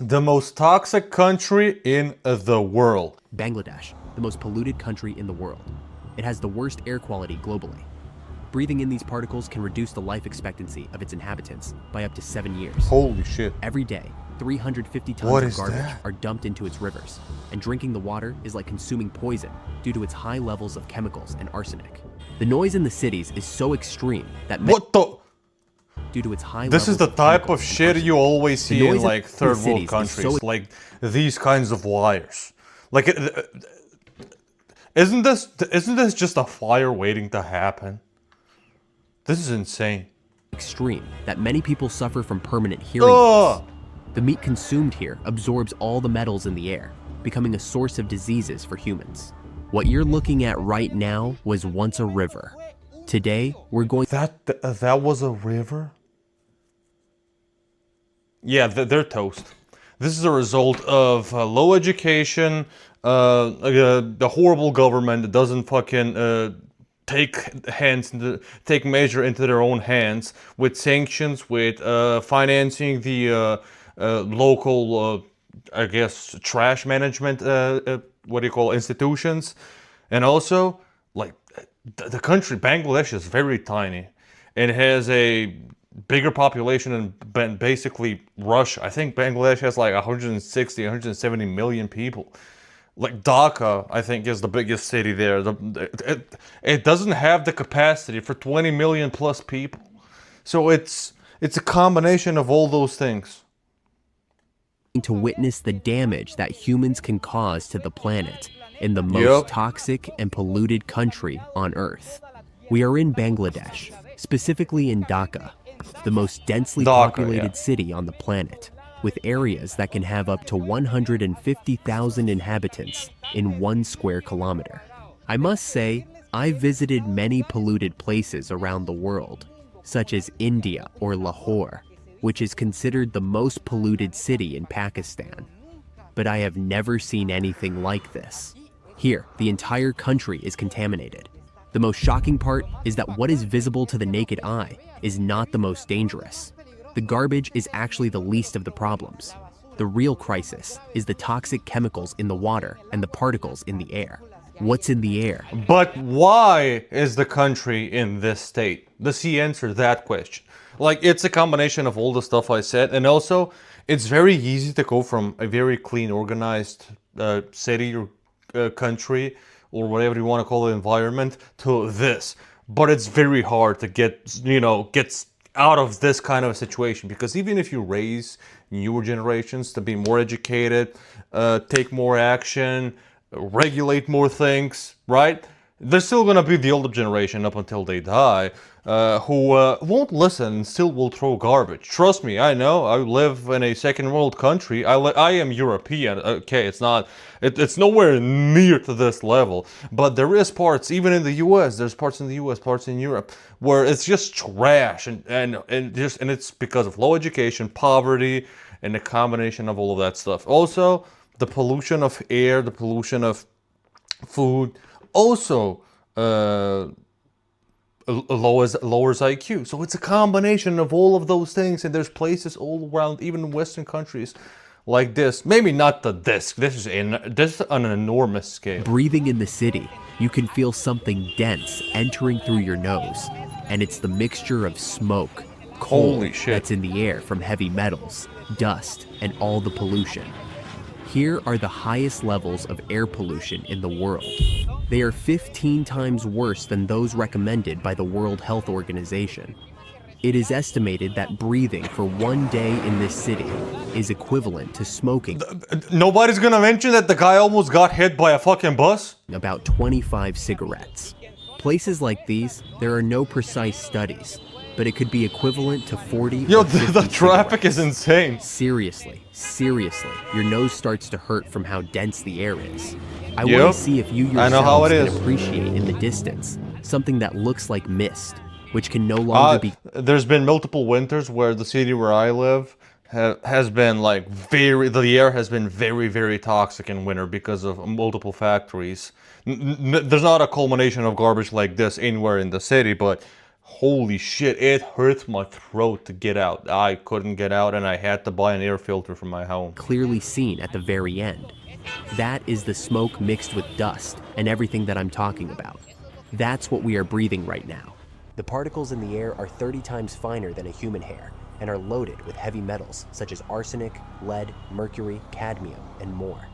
The most toxic country in the world. Bangladesh, the most polluted country in the world. It has the worst air quality globally. Breathing in these particles can reduce the life expectancy of its inhabitants by up to 7 years. Holy shit. Every day, 350 What tons is of garbage that? are dumped into its rivers, and drinking the water is like consuming poison due to its high levels of chemicals and arsenic. The noise in the cities is so extreme that What the? due to its high This is levels the of type chemicals of and shit arsenic. you always see in noise like in the third world cities is countries, so- like these kinds of wires. Like, isn't this just a fire waiting to happen? This is insane. extreme that many people suffer from permanent hearing Ugh! loss. The meat consumed here absorbs all the metals in the air, becoming a source of diseases for humans. What you're looking at right now was once a river. Today, we're going That was a river? Yeah, they're toast. This is a result of low education, the horrible government that doesn't fucking take measure into their own hands with sanctions, with financing the local, I guess, trash management. What do you call institutions, and also like the country Bangladesh is very tiny. It has a bigger population than basically Russia. I think Bangladesh has like 160, 170 million people. Like Dhaka, I think, is the biggest city there. It doesn't have the capacity for 20 million plus people. So it's a combination of all those things. to witness the damage that humans can cause to the planet in the most Yep. toxic and polluted country on Earth. We are in Bangladesh, specifically in Dhaka, the most densely Dhaka, populated yeah. city on the planet, with areas that can have up to 150,000 inhabitants in 1 square kilometer. I must say, I visited many polluted places around the world, such as India or Lahore, which is considered the most polluted city in Pakistan. But I have never seen anything like this. Here, the entire country is contaminated. The most shocking part is that what is visible to the naked eye is not the most dangerous. The garbage is actually the least of the problems. The real crisis is the toxic chemicals in the water and the particles in the air. What's in the air? But why is the country in this state? Does he answer that question? Like, it's a combination of all the stuff I said, and also, it's very easy to go from a very clean, organized city or country, or whatever you want to call it, environment, to this. But it's very hard to get out of this kind of a situation, because even if you raise newer generations to be more educated, take more action, regulate more things, right? There's still gonna be the older generation up until they die, who won't listen and still will throw garbage. Trust me, I know. I live in a second world country. I am European. Okay, it's nowhere near to this level. But there is parts, even in the U.S. There's parts in the U.S., parts in Europe, where it's just trash, and it's because of low education, poverty, and the combination of all of that stuff. Also, the pollution of air, the pollution of food, also lowers IQ. So it's a combination of all of those things, and there's places all around, even in Western countries, like this. Maybe not the this. This is on an enormous scale. Breathing in the city, you can feel something dense entering through your nose, and it's the mixture of smoke, coal Holy shit. that's in the air from heavy metals, dust, and all the pollution. Here are the highest levels of air pollution in the world. They are 15 times worse than those recommended by the World Health Organization. It is estimated that breathing for 1 day in this city is equivalent to smoking Nobody's gonna mention that the guy almost got hit by a fucking bus? about 25 cigarettes. Places like these, there are no precise studies, but it could be equivalent to 40 Yo, or 50 the traffic is cigarettes. insane. Seriously, your nose starts to hurt from how dense the air is. I Yep. want to see if you I know how yourselves it can is. appreciate in the distance something that looks like mist, which can no longer be There's been multiple winters where the city where I live has been like the air has been very, very toxic in winter because of multiple factories. There's not a culmination of garbage like this anywhere in the city, but Holy shit, it hurt my throat to get out. I couldn't get out and I had to buy an air filter for my home. Clearly seen at the very end. That is the smoke mixed with dust and everything that I'm talking about. That's what we are breathing right now. The particles in the air are 30 times finer than a human hair and are loaded with heavy metals such as arsenic, lead, mercury, cadmium, and more.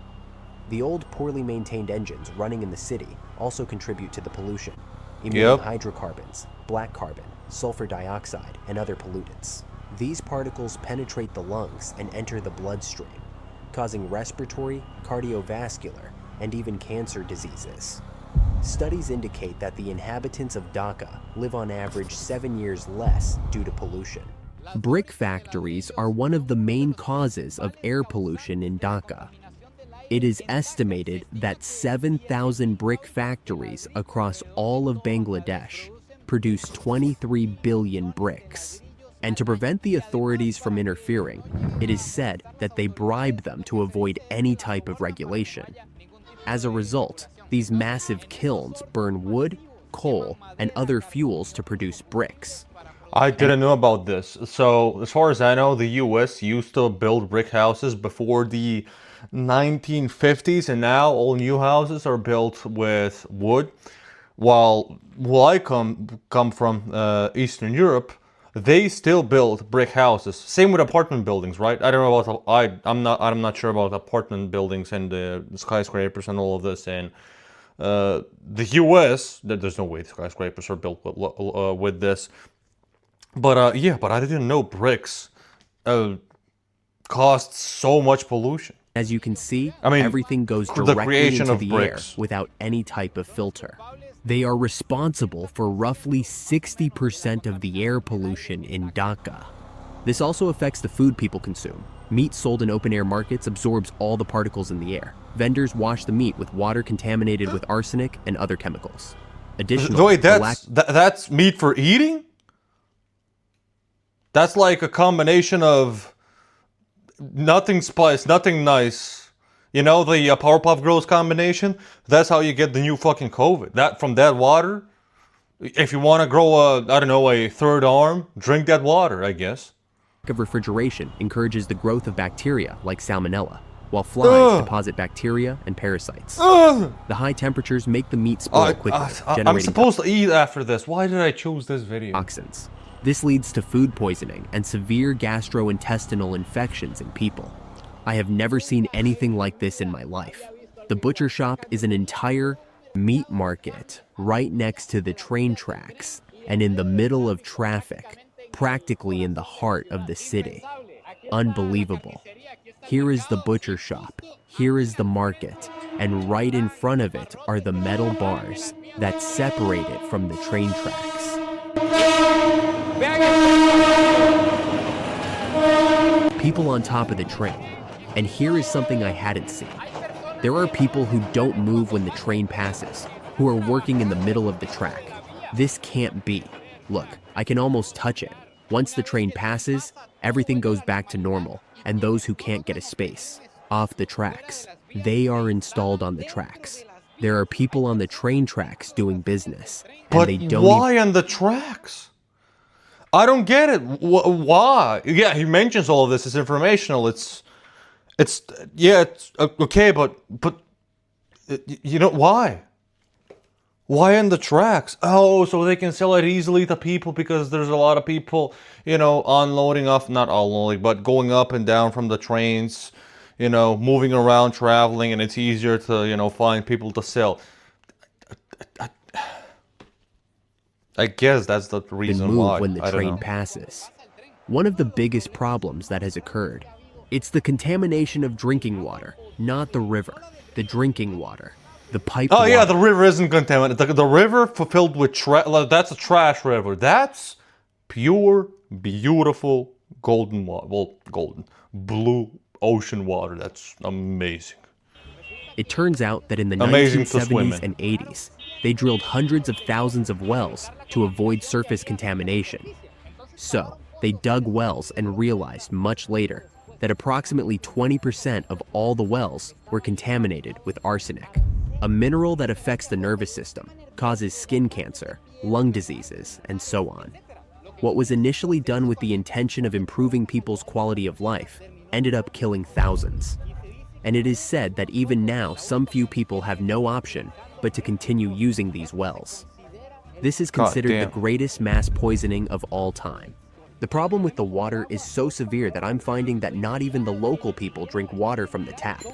The old, poorly maintained engines running in the city also contribute to the pollution, emitting hydrocarbons, black carbon, sulfur dioxide, and other pollutants. These particles penetrate the lungs and enter the bloodstream, causing respiratory, cardiovascular, and even cancer diseases. Studies indicate that the inhabitants of Dhaka live on average 7 years less due to pollution. Brick factories are one of the main causes of air pollution in Dhaka. It is estimated that 7,000 brick factories across all of Bangladesh produce 23 billion bricks. And to prevent the authorities from interfering, it is said that they bribe them to avoid any type of regulation. As a result, these massive kilns burn wood, coal, and other fuels to produce bricks. I didn't know about this. So, as far as I know, the US used to build brick houses before the 1950s, and now all new houses are built with wood. While I come from Eastern Europe, they still build brick houses. Same with apartment buildings, right? I don't know about I'm not sure about apartment buildings and the skyscrapers and all of this. And the US, there's no way skyscrapers are built with this. But yeah, but I didn't know bricks caused so much pollution. As you can see, I mean, everything goes the directly creation into of the bricks. air without any type of filter. They are responsible for roughly 60% of the air pollution in Dhaka. This also affects the food people consume. Meat sold in open-air markets absorbs all the particles in the air. Vendors wash the meat with water contaminated with arsenic and other chemicals. Additionally, Wait, that's meat for eating? That's like a combination of nothing spice, nothing nice. You know, the Powerpuff Girls combination? That's how you get the new fucking COVID. That from that water. If you want to grow a third arm, drink that water, I guess. of refrigeration encourages the growth of bacteria like salmonella, while flies deposit bacteria and parasites. The high temperatures make the meat spoil quickly, generating I'm supposed to eat after this. Why did I choose this video? toxins. This leads to food poisoning and severe gastrointestinal infections in people. I have never seen anything like this in my life. The butcher shop is an entire meat market right next to the train tracks and in the middle of traffic, practically in the heart of the city. Unbelievable. Here is the butcher shop, here is the market, and right in front of it are the metal bars that separate it from the train tracks. People on top of the train. And here is something I hadn't seen. There are people who don't move when the train passes, who are working in the middle of the track. This can't be. Look, I can almost touch it. Once the train passes, everything goes back to normal, and those who can't get a space off the tracks, they are installed on the tracks. There are people on the train tracks doing business, and But they don't why on the tracks? I don't get it. Why? Yeah, he mentions all of this. It's informational. It's okay, but you know why? Why on the tracks? Oh, so they can sell it easily to people because there's a lot of people, you know, not unloading, but going up and down from the trains, you know, moving around, traveling, and it's easier to, you know, find people to sell. I guess that's the reason move why. when the I don't train know. passes. One of the biggest problems that has occurred, it's the contamination of drinking water, not the river, the drinking water, the pipe Oh water. yeah, the river isn't contaminated. The river filled with trash. That's a trash river. That's pure, beautiful, golden water. Well, golden, blue ocean water. That's amazing. It turns out that in the Amazing to swim 1970s in. and 80s, they drilled hundreds of thousands of wells to avoid surface contamination. So, they dug wells and realized much later that approximately 20% of all the wells were contaminated with arsenic, a a mineral that affects the nervous system, causes skin cancer, lung diseases, and so on. What was initially done with the intention of improving people's quality of life ended up killing thousands. And it is said that even now some few people have no option but to continue using these wells. This is considered the greatest mass poisoning of all time. The problem with the water is so severe that I'm finding that not even the local people drink water from the tap,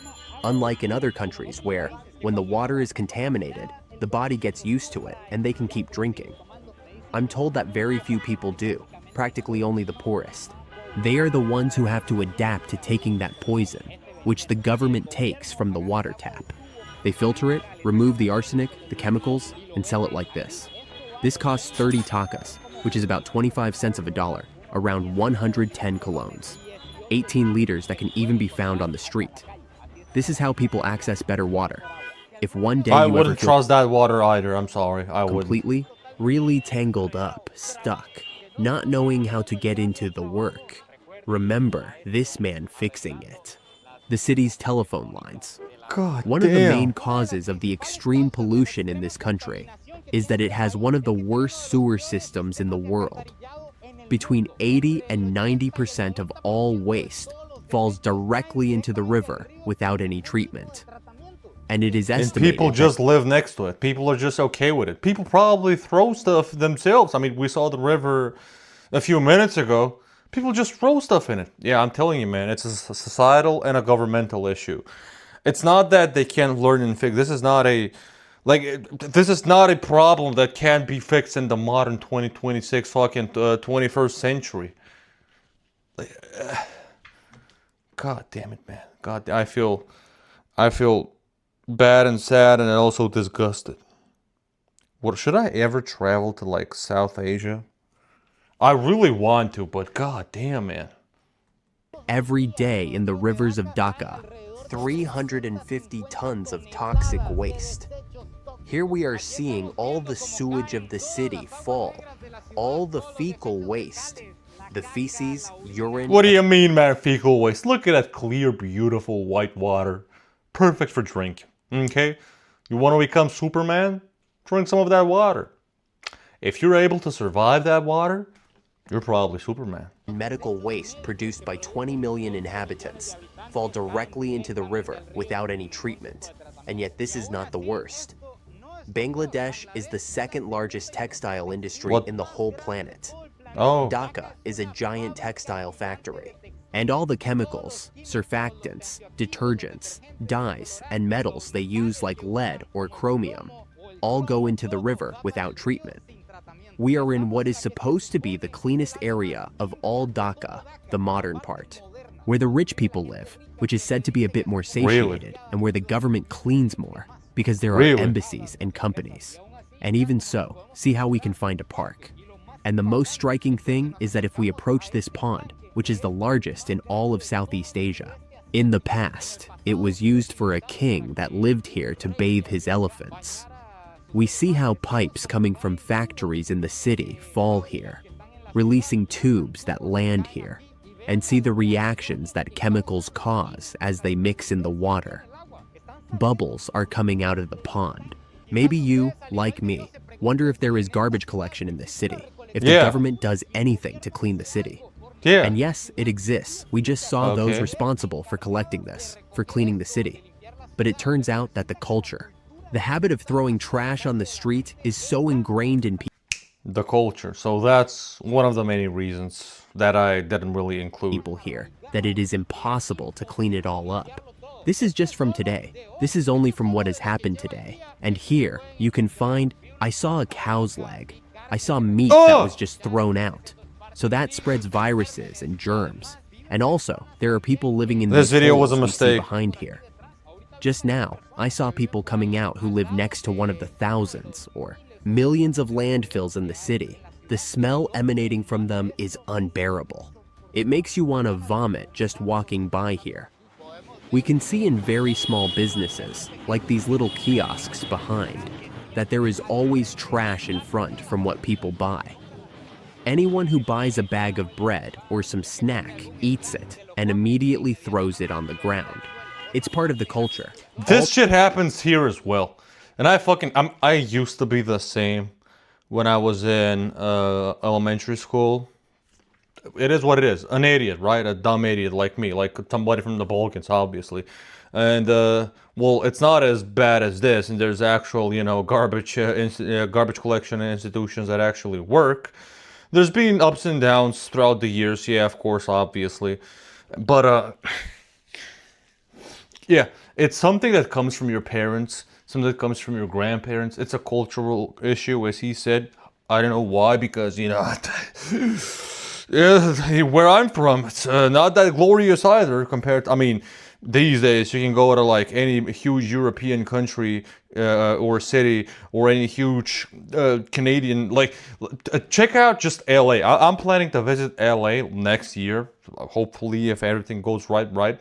unlike in other countries where, when the water is contaminated, the body gets used to it and they can keep drinking. I'm told that very few people do, practically only the poorest. They are the ones who have to adapt to taking that poison, which the government takes from the water tap. They filter it, remove the arsenic, the chemicals, and sell it like this. This costs 30 takas, which is about 25 cents of a dollar, around 110 colognes. 18 liters that can even be found on the street. This is how people access better water. If one day I you wouldn't ever trust that water either, I'm sorry, I wouldn't. completely, really tangled up, stuck, not knowing how to get into the work, remember this man fixing it. The city's telephone lines. God One of the main causes of the extreme pollution in this country is that it has one of the worst sewer systems in the world. Between 80 and 90% of all waste falls directly into the river without any treatment. And it is estimated and people just live next to it. People are just okay with it. People probably throw stuff themselves. I mean, we saw the river a few minutes ago. People just throw stuff in it. Yeah, I'm telling you, man, it's a societal and a governmental issue. It's not that they can't learn and fix. This is not a problem that can't be fixed in the modern 2026 fucking 21st century. God damn it, man. God, I feel bad and sad and also disgusted. What, should I ever travel to like South Asia? I really want to, but god damn, man. Every day in the rivers of Dhaka, 350 tons of toxic waste. Here we are seeing all the sewage of the city fall, all the fecal waste, the feces, urine. What do you mean, man, fecal waste? Look at that clear, beautiful white water. Perfect for drinking, okay? You want to become Superman? Drink some of that water. If you're able to survive that water, you're probably Superman. Medical waste produced by 20 million inhabitants fall directly into the river without any treatment. And yet this is not the worst. Bangladesh is the second largest textile industry in the whole planet. Oh. Dhaka is a giant textile factory. And all the chemicals, surfactants, detergents, dyes, and metals they use like lead or chromium all go into the river without treatment. We are in what is supposed to be the cleanest area of all Dhaka, the modern part, where the rich people live, which is said to be a bit more satiated, and where the government cleans more, because there are embassies and companies. And even so, see how we can find a park. And the most striking thing is that if we approach this pond, which is the largest in all of Southeast Asia, in the past, it was used for a king that lived here to bathe his elephants. We see how pipes coming from factories in the city fall here, releasing tubes that land here, and see the reactions that chemicals cause as they mix in the water. Bubbles are coming out of the pond. Maybe you, like me, wonder if there is garbage collection in this city, if the government does anything to clean the city. Yeah. And yes, it exists. We just saw those responsible for collecting this, for cleaning the city. But it turns out that the culture, the habit of throwing trash on the street is so ingrained in people. The culture. So that's one of the many reasons that I didn't really include People here, that it is impossible to clean it all up. This is just from today. This is only from what has happened today. And here, you can find, I saw a cow's leg. I saw meat that was just thrown out. So that spreads viruses and germs. And also, there are people living in this video was a mistake behind here. Just now, I saw people coming out who live next to one of the thousands or millions of landfills in the city. The smell emanating from them is unbearable. It makes you want to vomit just walking by here. We can see in very small businesses, like these little kiosks behind, that there is always trash in front from what people buy. Anyone who buys a bag of bread or some snack eats it and immediately throws it on the ground. It's part of the culture. This shit happens here as well. And I used to be the same when I was in elementary school. It is what it is. An idiot, right? A dumb idiot like me, like somebody from the Balkans, obviously. And well, it's not as bad as this. And there's actual, garbage collection institutions that actually work. There's been ups and downs throughout the years, yeah, of course, obviously. But yeah, it's something that comes from your parents, something that comes from your grandparents. It's a cultural issue, as he said. I don't know why, because, yeah, where I'm from, it's not that glorious either compared to, I mean, these days you can go to like any huge European country or city or any huge Canadian, like, check out just LA. I'm planning to visit LA next year, hopefully if everything goes right.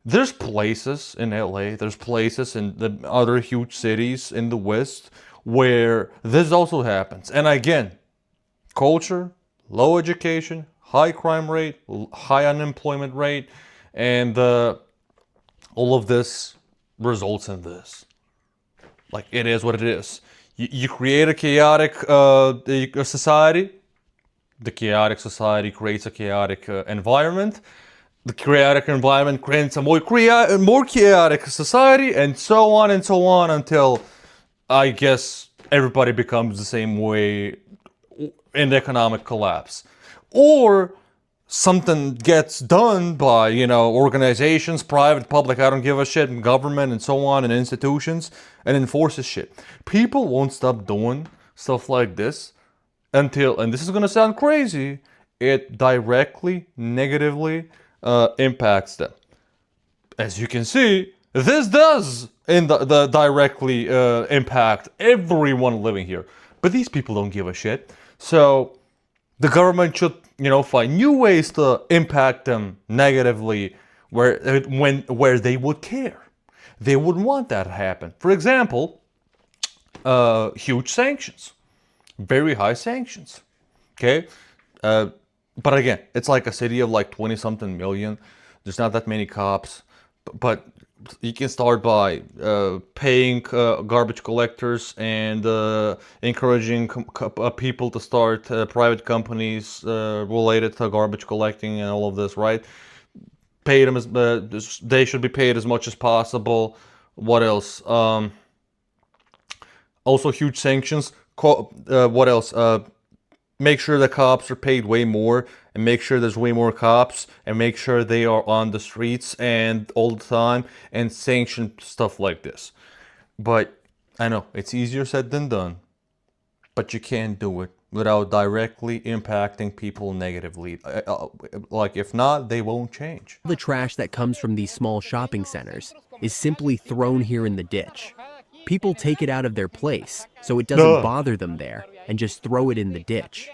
There's places in LA, there's places in the other huge cities in the West where this also happens. And again, culture, low education, high crime rate, high unemployment rate, and all of this results in this. Like, it is what it is. You create a chaotic society. The chaotic society creates a chaotic environment. The chaotic environment creates a more chaotic society, and so on until, I guess, everybody becomes the same way in the economic collapse. Or something gets done by, organizations, private, public, I don't give a shit, and government and so on, and institutions, and enforces shit. People won't stop doing stuff like this until, and this is gonna sound crazy, it directly, negatively impacts them. As you can see, this does the directly impact everyone living here. But these people don't give a shit. So the government should, find new ways to impact them negatively where they would care. They would want that to happen. For example, huge sanctions. Very high sanctions. Okay? But again, it's like a city of like 20 something million. There's not that many cops. But you can start by paying garbage collectors and encouraging people to start private companies related to garbage collecting and all of this, right? Pay them they should be paid as much as possible. What else? Also huge sanctions. What else? Make sure the cops are paid way more, and make sure there's way more cops, and make sure they are on the streets and all the time, and sanction stuff like this. But I know it's easier said than done, but you can't do it without directly impacting people negatively. Like, if not, they won't change. The trash that comes from these small shopping centers is simply thrown here in the ditch. People take it out of their place, so it doesn't bother them there, and just throw it in the ditch.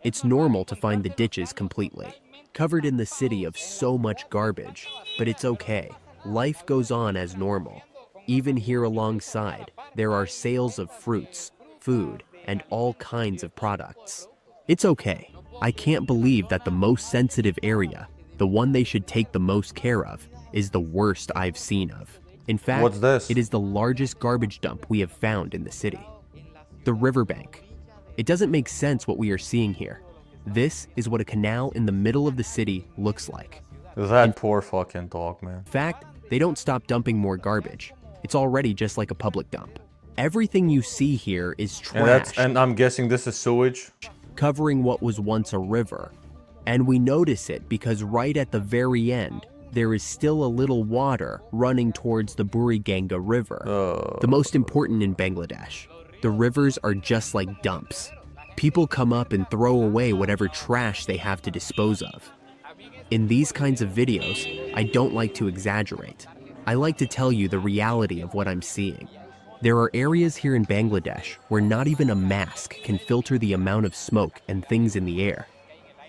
It's normal to find the ditches completely covered in the city of so much garbage, but it's okay. Life goes on as normal. Even here alongside, there are sales of fruits, food, and all kinds of products. It's okay. I can't believe that the most sensitive area, the one they should take the most care of, is the worst I've seen of. In fact, what's this? It is the largest garbage dump we have found in the city. The riverbank. It doesn't make sense what we are seeing here. This is what a canal in the middle of the city looks like. That poor fucking dog, man. In fact, they don't stop dumping more garbage. It's already just like a public dump. Everything you see here is trash. And I'm guessing this is sewage? Covering what was once a river. And we notice it because right at the very end, there is still a little water running towards the Buriganga River, the most important in Bangladesh. The rivers are just like dumps. People come up and throw away whatever trash they have to dispose of. In these kinds of videos, I don't like to exaggerate. I like to tell you the reality of what I'm seeing. There are areas here in Bangladesh where not even a mask can filter the amount of smoke and things in the air.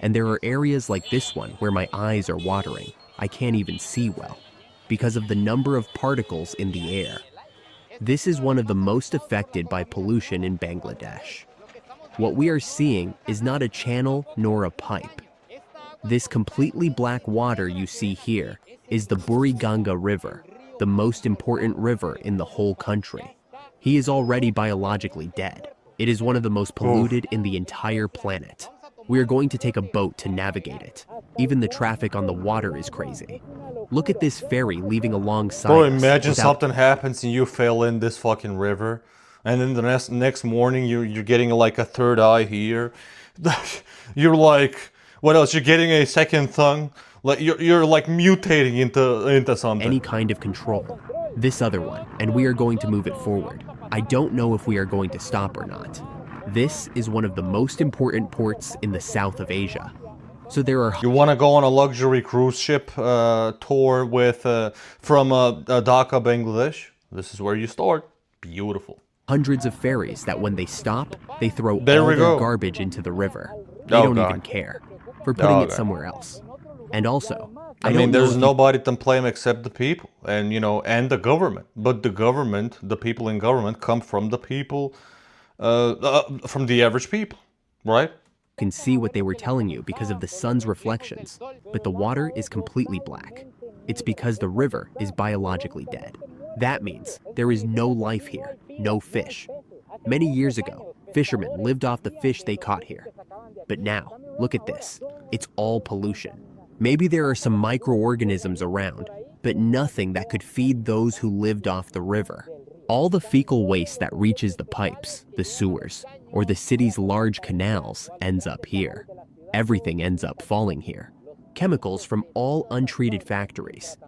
And there are areas like this one where my eyes are watering. I can't even see well because of the number of particles in the air. This is one of the most affected by pollution in Bangladesh. What we are seeing is not a channel nor a pipe. This completely black water you see here is the Buriganga River. the most important river in the whole country. He is already biologically dead. It is one of the most polluted in the entire planet. We are going to take a boat to navigate it. Even the traffic on the water is crazy. Look at this ferry leaving alongside Bro, us imagine without something happens and you fell in this fucking river, and then the next morning you're getting like a third eye here. You're like, what else? You're getting a second tongue. Like you're like mutating into something. any kind of control. This other one, and we are going to move it forward. I don't know if we are going to stop or not. This is one of the most important ports in the south of Asia. So there are You want to go on a luxury cruise ship tour with from Dhaka, Bangladesh? This is where you start. Beautiful. hundreds of ferries that when they stop, they throw There all we their go. garbage into the river. They Oh, don't God. even care for putting Oh, it God. somewhere else. And also, I don't mean, know there's if you- nobody to blame except the people, and and the government. But the government, the people in government, come from the people, from the average people, right? can see what they were telling you because of the sun's reflections, but the water is completely black. It's because the river is biologically dead. That means there is no life here, no fish. Many years ago, fishermen lived off the fish they caught here. But now, look at this. It's all pollution. Maybe there are some microorganisms around, but nothing that could feed those who lived off the river. All the fecal waste that reaches the pipes, the sewers, or the city's large canals ends up here. Everything ends up falling here. Chemicals from all untreated factories.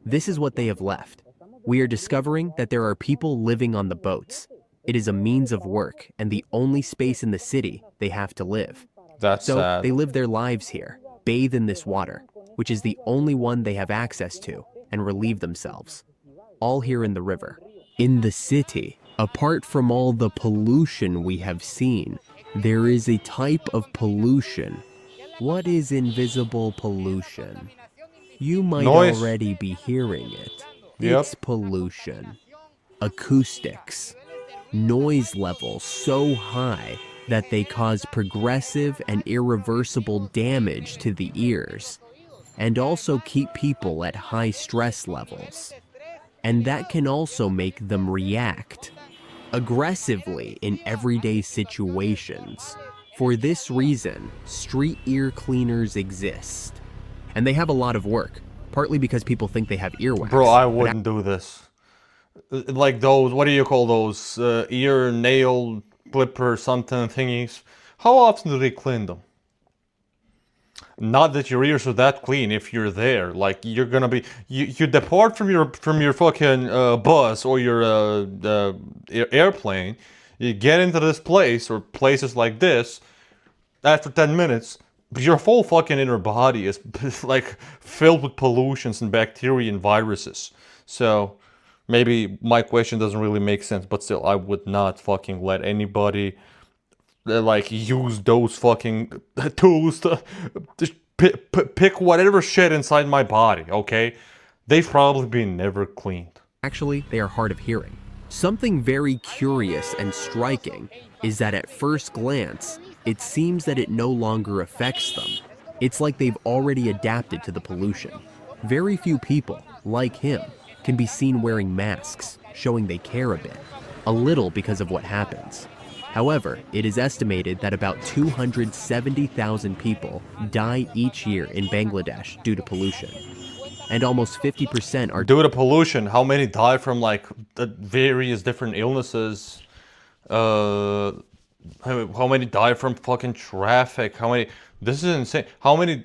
This is what they have left. We are discovering that there are people living on the boats. It is a means of work and the only space in the city they have to live. That's So sad. they live their lives here, bathe in this water, which is the only one they have access to, and relieve themselves. All here in the river. In the city, apart from all the pollution we have seen, there is a type of pollution. What is invisible pollution? You might Noise. already be hearing it. Yep. It's pollution. Acoustics. Noise levels so high that they cause progressive and irreversible damage to the ears, and also keep people at high stress levels. And that can also make them react aggressively in everyday situations. For this reason, street ear cleaners exist. And they have a lot of work, partly because people think they have earwax. Bro, I but wouldn't do this. Like those, what do you call those? Ear, nail, clipper, something thingies. How often do they clean them? Not that your ears are that clean if you're there. Like you're gonna be, you depart from your fucking bus or your airplane. You get into this place or places like this. After 10 minutes, your whole fucking inner body is like filled with pollutions and bacteria and viruses. So maybe my question doesn't really make sense, but still, I would not fucking let anybody like use those fucking tools to pick whatever shit inside my body. Okay, they've probably been never cleaned. actually, they are hard of hearing. Something very curious and striking is that at first glance, it seems that it no longer affects them. It's like they've already adapted to the pollution. Very few people, like him, can be seen wearing masks, showing they care a bit. A little because of what happens. However, it is estimated that about 270,000 people die each year in Bangladesh due to pollution. And almost 50% are Due to pollution, how many die from like the various different illnesses? How many die from fucking traffic? How many? This is insane. How many?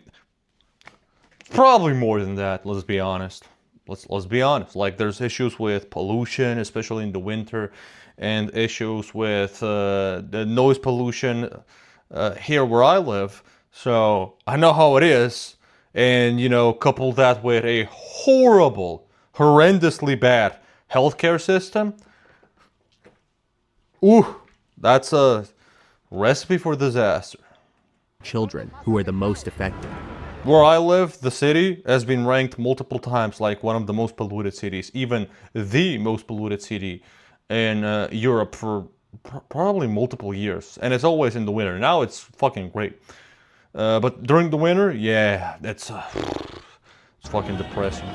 Probably more than that. Let's be honest. Let's be honest. Like there's issues with pollution, especially in the winter, and issues with the noise pollution here where I live. So I know how it is, and couple that with a horrible, horrendously bad healthcare system. Ooh, that's a recipe for disaster. children who are the most affected. Where I live, the city has been ranked multiple times like one of the most polluted cities, even the most polluted city in Europe for probably multiple years. And it's always in the winter. Now it's fucking great. But during the winter, yeah, it's fucking depressing.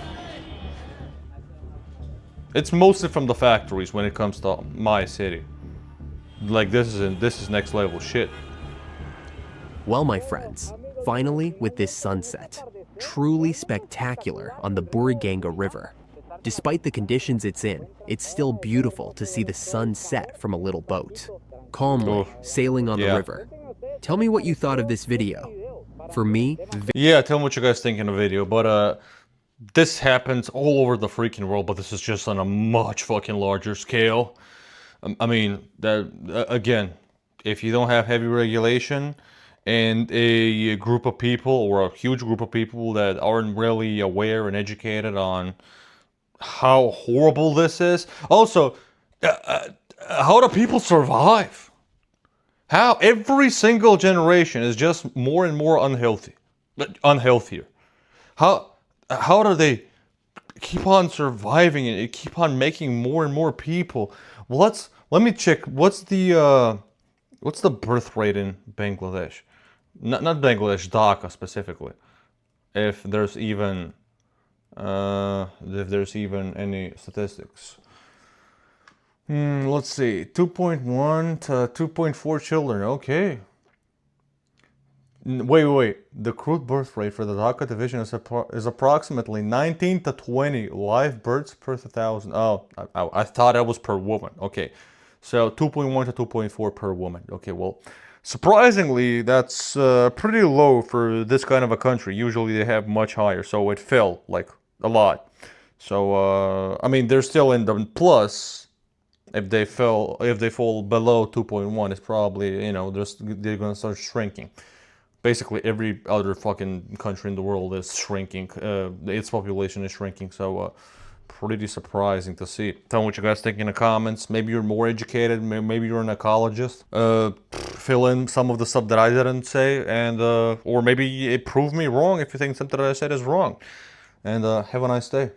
It's mostly from the factories when it comes to my city. Like this is next level shit. Well, my friends, finally with this sunset. Truly spectacular on the Buriganga River. Despite the conditions it's in, it's still beautiful to see the sun set from a little boat, calmly Oof. sailing on the Yeah. river. Tell me what you thought of this video. For me, Yeah, tell me what you guys think in the video, but this happens all over the freaking world, but this is just on a much fucking larger scale. I mean, that again, if you don't have heavy regulation and a group of people or a huge group of people that aren't really aware and educated on how horrible this is. Also, how do people survive? How every single generation is just more and more unhealthier. How do they keep on surviving and keep on making more and more people? Well, let me check. What's the birth rate in Bangladesh? Not Bangladesh, Dhaka specifically. If there's even any statistics. Let's see, 2.1 to 2.4 children. Okay. Wait. The crude birth rate for the Dhaka division is approximately 19 to 20 live births per 1,000. Oh, I thought that was per woman. Okay. So 2.1 to 2.4 per woman. Okay, well, surprisingly, that's pretty low for this kind of a country. Usually they have much higher, so it fell like a lot. So I mean, they're still in the plus. If they fall below 2.1, it's probably, they're gonna start shrinking. Basically, every other fucking country in the world is shrinking. Its population is shrinking. So pretty surprising to see. Tell me what you guys think in the comments. Maybe you're more educated. Maybe you're an ecologist. Fill in some of the stuff that I didn't say, and or maybe it prove me wrong if you think something that I said is wrong. And have a nice day.